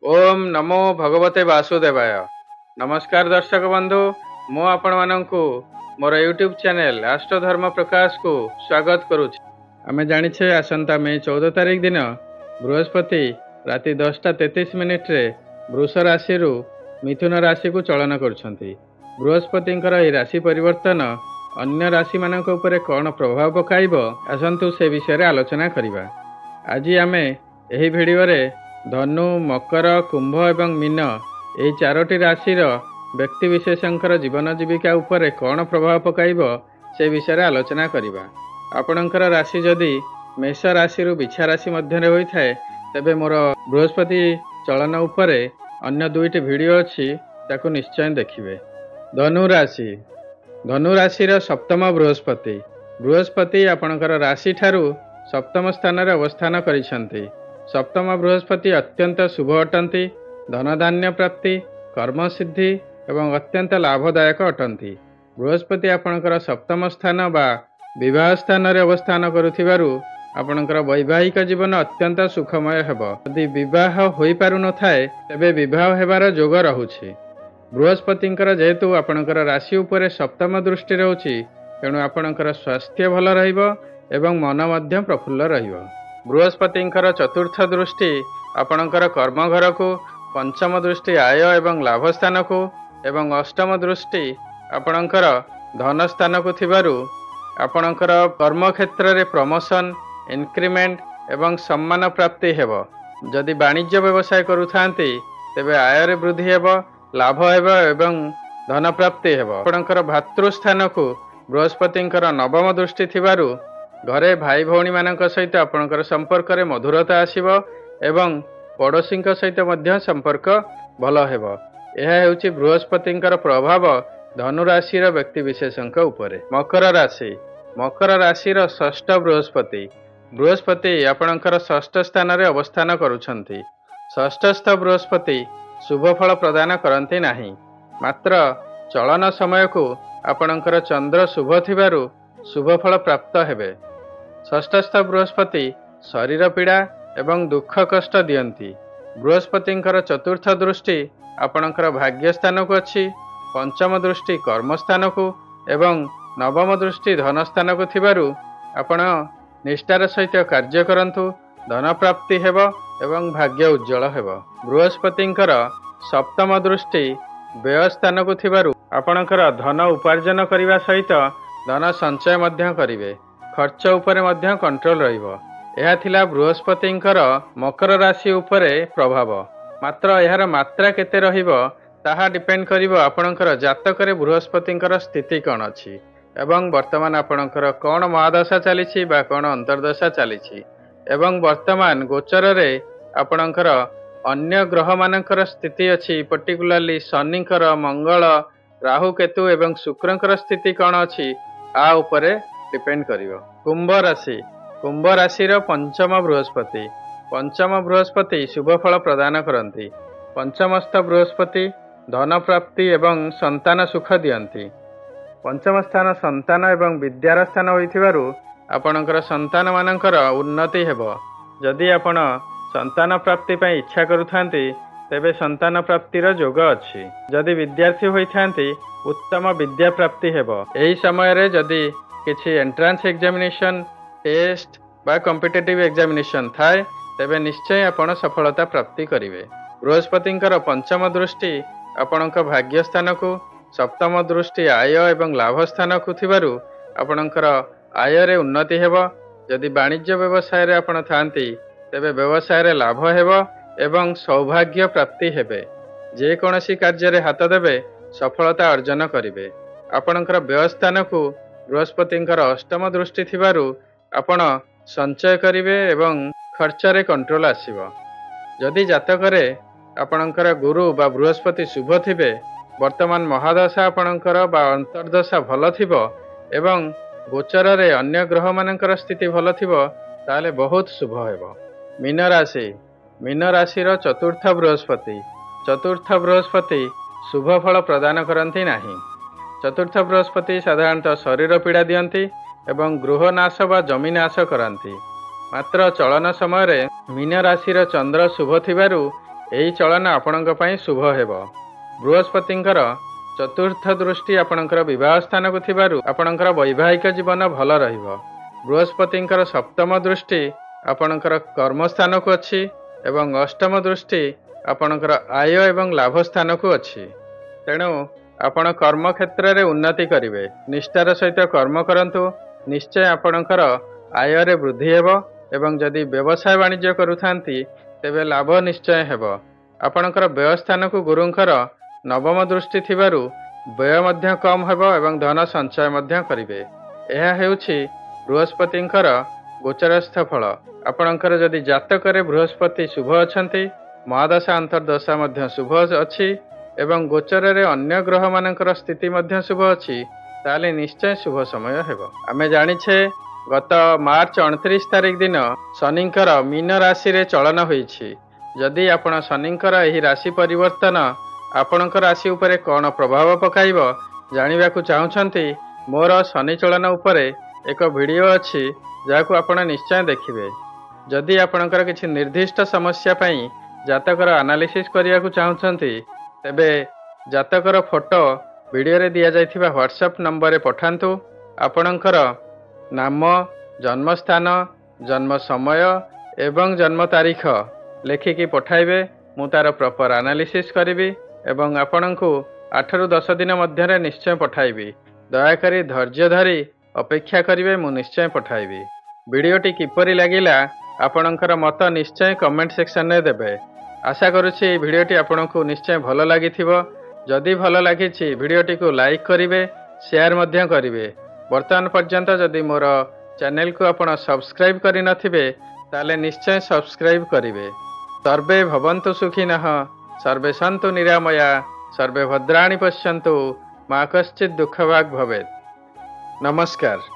ओम नमो भगवते वासुदेवाय। नमस्कार दर्शक बंधु, मु आपण मानंकु मोर यूट्यूब चैनल आष्टधर्म प्रकाश को स्वागत करुछि। आमे जानिछे आसंता मे 14 तारिख दिन बृहस्पति राति 10:33 रे वृष राशि रु मिथुन राशि को चलन करुछंती। बृहस्पतिंकर ए राशि परिवर्तन अन्य राशि मानक उपरे कोन प्रभाव पकाइबो आसंतु से विषय रे आलोचना करिबा। आज आमे एही वीडियो रे धनु, मकर, कुंभ एवं मीन यही चारोटी राशिर व्यक्तिविशेषकर जीवन जीविका उपरे कौन प्रभाव पकाइबो से विषय आलोचना करिबा। आपणकर राशि जदि मेष राशि रु बिछा राशि मध्य होइथाय तेबे मोर बृहस्पति चलन उपरे अन्य दुईटी वीडियो अछि, ताकू निश्चय देखिबे। धनु राशि सप्तम बृहस्पति। बृहस्पति आपणकर राशि ठारू सप्तम स्थान रे अवस्थान करिसंती। सप्तम बृहस्पति अत्यंत शुभ अटंती। धनधान्य प्राप्ति, कर्मसिद्धि एवं अत्यंत लाभदायक अटंती। बृहस्पति आपणकर सप्तम स्थान बा विवाह स्थान रे अवस्थान करुथिबारु आपणकर वैवाहिक जीवन अत्यंत सुखमय हेबो। यदि विवाह होई पारु नथाय तेबे विवाह हेबार जोग रहुछि। बृहस्पतिंकर जेहेतु आपणकर राशि उपरे सप्तम दृष्टि रहउछि, तेणु आपणकर स्वास्थ्य भल रहिबो एवं मन मध्य प्रफुल्ल रहिबो। बृहस्पतिंकर चतुर्थ दृष्टि आपणकर कर्म घर को, पंचम दृष्टि आय एवं लाभ स्थान को एवं अष्टम दृष्टि आपणकर धन स्थान को थिबारु आपणकर कर्म क्षेत्र रे प्रमोशन, इंक्रीमेंट एवं सम्मान प्राप्ति हेबो। जदि वाणिज्य व्यवसाय करुथांती तेबे आय रे वृद्धि हेबो, लाभ हेबो एवं धन प्राप्ति हेबो। आपणकर भातृस्थान को बृहस्पतिंकर नवम दृष्टि थिबारु घरे भाई भौणी मानक सहित आपणकर संपर्क रे मधुरता आसीबो एवं पड़ोसी सहित मध्य संपर्क भल हेबो। यह हेउछि बृहस्पतिंकर प्रभाव धनु राशि रो व्यक्ति विशेषक उपरे। मकर राशि षष्ठ बृहस्पति आपणकर षष्ठ स्थान रे अवस्थान करुछंती। षष्ठस्थ बृहस्पति शुभ फल प्रदान करंती नाही, मात्र चलन समय को आपणकर चंद्र शुभ थिबारु शुभ फल प्राप्त हेबे। षष्ठस्थ बृहस्पति शरीर पीड़ा एवं दुख कष्ट दियंती। बृहस्पतिंकर चतुर्थ दृष्टि आपणकर भाग्य स्थान को अछि, पंचम दृष्टि कर्म स्थान को एवं नवम दृष्टि धन स्थान को थिबारु आपण निष्ठार सहित कार्य करंतु, धन प्राप्ति हेबो एवं भाग्य उज्जवल हेबो। बृहस्पतिंकर सप्तम दृष्टि व्यय स्थान को थिबारु आपणकर धन उपार्जन करिवा सहित धन संचय मध्य करिवे। खर्च उपरे मध्य कंट्रोल रहिबो। यह थिला बृहस्पतिंकर मकर राशि उपरे प्रभाव। मात्र यार मात्रा केते रहिबो ताहा डिपेंड करिबो आपणकर जातक रे बृहस्पतिंकर स्थिति कोन अछि एवं वर्तमान आपणकर कोन महादशा चलीछि बा कोन अंतर्दशा चलीछि एवं वर्तमान गोचर रे आपणकर अन्य ग्रह मानकर स्थिति अछि, पर्टिकुलरली शनिकर, मंगल, राहु, केतु एवं शुक्रंकर स्थिति कोन अछि आ उपरे डिपेंड करिवो। कुंभ राशि पंचम बृहस्पति शुभ फल प्रदान करंती। पंचमस्थ बृहस्पति धन प्राप्ति एवं संतान सुख दियंती। पंचम स्थान संतान एवं विद्यार स्थान होइथिबारु आपणकर संतान मानकर उन्नति हेबो। जदि आपण संतान प्राप्ति पई इच्छा करुथांती तेबे संतान प्राप्तिर जोग अछि। जदि विद्यार्थी होइथांती उत्तम विद्या प्राप्ति हेबो। एही समय रे जदि किछि एंट्रांस एग्जामिनेशन, टेस्ट बा कॉम्पिटिटिव एग्जामिनेशन थाए तेबे निश्चय आपण सफलता प्राप्ति करिवे। बृहस्पतिंकर पंचम दृष्टि आपणक भाग्य स्थान को, सप्तम दृष्टि आय एवं लाभ स्थान को थिबारु आपणकर आय रे उन्नति हेबो। जदि वाणिज्य व्यवसाय रे आपण थांती तेबे व्यवसाय रे लाभ हेबो एवं सौभाग्य प्राप्ति हेबे। जे कोनोसी कार्य रे हाथ देबे सफलता अर्जन करिवे। आपणकर व्यय स्थान को बृहस्पतिंकर अष्टम दृष्टि थिबारु आपण संचय करिवे एवं खर्च रे कंट्रोल आसीबो। जदि जातक रे आपणकर गुरु बा बृहस्पति शुभ थिबे, वर्तमान महादशा आपणकर बा अंतर्दशा भल थिबो एवं गोचर रे अन्य ग्रह मानकर स्थिति भल थिबो, ताले बहुत शुभ हेबो। मीन राशि चतुर्थ बृहस्पति शुभ फल प्रदान करंती नाही। चतुर्थ बृहस्पति साधारणतः शरीर पीड़ा दियंती एवं गृह नाश बा जमी नाश करंती। मात्र चलन समय मीन राशि चंद्र शुभ थिबारु ଏହି ଚଳନ ଆପଣଙ୍କ ପାଇଁ ଶୁଭ ହେବ। ବୃହସ୍ପତିଙ୍କର ଚତୁର୍ଥ ଦୃଷ୍ଟି ଆପଣଙ୍କର ବିବାହ ସ୍ଥାନକୁ ଥିବାରୁ ଆପଣଙ୍କର ବୈବାହିକ ଜୀବନ ଭଲ ରହିବ। ବୃହସ୍ପତିଙ୍କର ସପ୍ତମ ଦୃଷ୍ଟି ଆପଣଙ୍କର କର୍ମସ୍ଥାନକୁ ଅଛି ଏବଂ ଅଷ୍ଟମ ଦୃଷ୍ଟି ଆପଣଙ୍କର ଆୟ ଏବଂ ଲାଭ ସ୍ଥାନକୁ ଅଛି। ତେଣୁ ଆପଣ କର୍ମକ୍ଷେତ୍ରରେ ଉନ୍ନତି କରିବେ। ନିଷ୍ଠାର ସହିତ କର୍ମ କରନ୍ତୁ, ନିଶ୍ଚୟ ଆପଣଙ୍କର ଆୟରେ ବୃଦ୍ଧି ହେବ ଏବଂ ଯଦି ବ୍ୟବସାୟ ବାଣିଜ୍ୟ କରୁଥାନ୍ତି ତେବେ ଲାଭ ନିଶ୍ଚୟ ହେବ। ଆପଣଙ୍କର ବ୍ୟୟ ସ୍ଥାନକୁ ଗୁରୁଙ୍କର ନବମ ଦୃଷ୍ଟି ଥିବାରୁ ବ୍ୟୟ ମଧ୍ୟ କମ୍ ହେବ ଏବଂ ଧନ ସଞ୍ଚୟ ମଧ୍ୟ କରିବେ। ଏହା ହେଉଛି ବୃହସ୍ପତିଙ୍କର ଗୋଚରସ୍ଥ ଫଳ। ଆପଣଙ୍କର ଯଦି ଜାତକରେ ବୃହସ୍ପତି ଶୁଭ ଅଛନ୍ତି, ମହାଦଶା ଅନ୍ତର୍ଦଶା ମଧ୍ୟ ଶୁଭ ଅଛି ଏବଂ ଗୋଚରରେ ଅନ୍ୟ ଗ୍ରହମାନଙ୍କର ସ୍ଥିତି ମଧ୍ୟ ଶୁଭ ଅଛି, ତାହେଲେ ନିଶ୍ଚୟ ଶୁଭ ସମୟ ହେବ। ଆମେ ଜାଣିଛେ ଗତ ମାର୍ଚ୍ଚ 29 ତାରିଖ ଦିନ ଶନିଙ୍କର ମୀନ ରାଶିରେ ଚଳନ ହୋଇଛି। ଯଦି ଆପଣ ଶନିଙ୍କର ଏହି ରାଶି ପରିବର୍ତ୍ତନ ଆପଣଙ୍କ ରାଶି ଉପରେ କ'ଣ ପ୍ରଭାବ ପକାଇବ ଜାଣିବାକୁ ଚାହୁଁଛନ୍ତି, ମୋର ଶନି ଚଳନ ଉପରେ ଏକ ଭିଡ଼ିଓ ଅଛି, ଯାହାକୁ ଆପଣ ନିଶ୍ଚୟ ଦେଖିବେ। ଯଦି ଆପଣଙ୍କର କିଛି ନିର୍ଦ୍ଦିଷ୍ଟ ସମସ୍ୟା ପାଇଁ ଜାତକର ଆନାଲିସିସ୍ କରିବାକୁ ଚାହୁଁଛନ୍ତି, ତେବେ ଜାତକର ଫଟୋ ଭିଡ଼ିଓରେ ଦିଆଯାଇଥିବା ହ୍ୱାଟ୍ସଆପ୍ ନମ୍ବରରେ ପଠାନ୍ତୁ। ଆପଣଙ୍କର ନାମ, ଜନ୍ମସ୍ଥାନ, ଜନ୍ମ ସମୟ ଏବଂ ଜନ୍ମ ତାରିଖ ଲେଖିକି ପଠାଇବେ। ମୁଁ ତାର ପ୍ରପର ଆନାଲିସିସ୍ କରିବି ଏବଂ ଆପଣଙ୍କୁ 8 ରୁ 10 ଦିନ ମଧ୍ୟରେ ନିଶ୍ଚୟ ପଠାଇବି। ଦୟାକରି ଧୈର୍ଯ୍ୟ ଧରି ଅପେକ୍ଷା କରିବେ, ମୁଁ ନିଶ୍ଚୟ ପଠାଇବି। ଭିଡ଼ିଓଟି କିପରି ଲାଗିଲା ଆପଣଙ୍କର ମତ ନିଶ୍ଚୟ କମେଣ୍ଟ ସେକ୍ସନରେ ଦେବେ। ଆଶା କରୁଛି ଏହି ଭିଡ଼ିଓଟି ଆପଣଙ୍କୁ ନିଶ୍ଚୟ ଭଲ ଲାଗିଥିବ। ଯଦି ଭଲ ଲାଗିଛି ଭିଡ଼ିଓଟିକୁ ଲାଇକ୍ କରିବେ, ସେୟାର ମଧ୍ୟ କରିବେ। ବର୍ତ୍ତମାନ ପର୍ଯ୍ୟନ୍ତ ଯଦି ମୋର ଚ୍ୟାନେଲକୁ ଆପଣ ସବସ୍କ୍ରାଇବ୍ କରିନଥିବେ ତାହେଲେ ନିଶ୍ଚୟ ସବସ୍କ୍ରାଇବ୍ କରିବେ। ସର୍ବେ ଭବନ୍ତୁ ସୁଖିନଃ, ସର୍ବେ ସନ୍ତୁ ନିରାମୟା, ସର୍ବେ ଭଦ୍ରାଣି ପଶ୍ୟନ୍ତୁ, ମା କଶ୍ଚିତ୍ ଦୁଃଖଭାଗ୍ ଭବେତ୍। ନମସ୍କାର।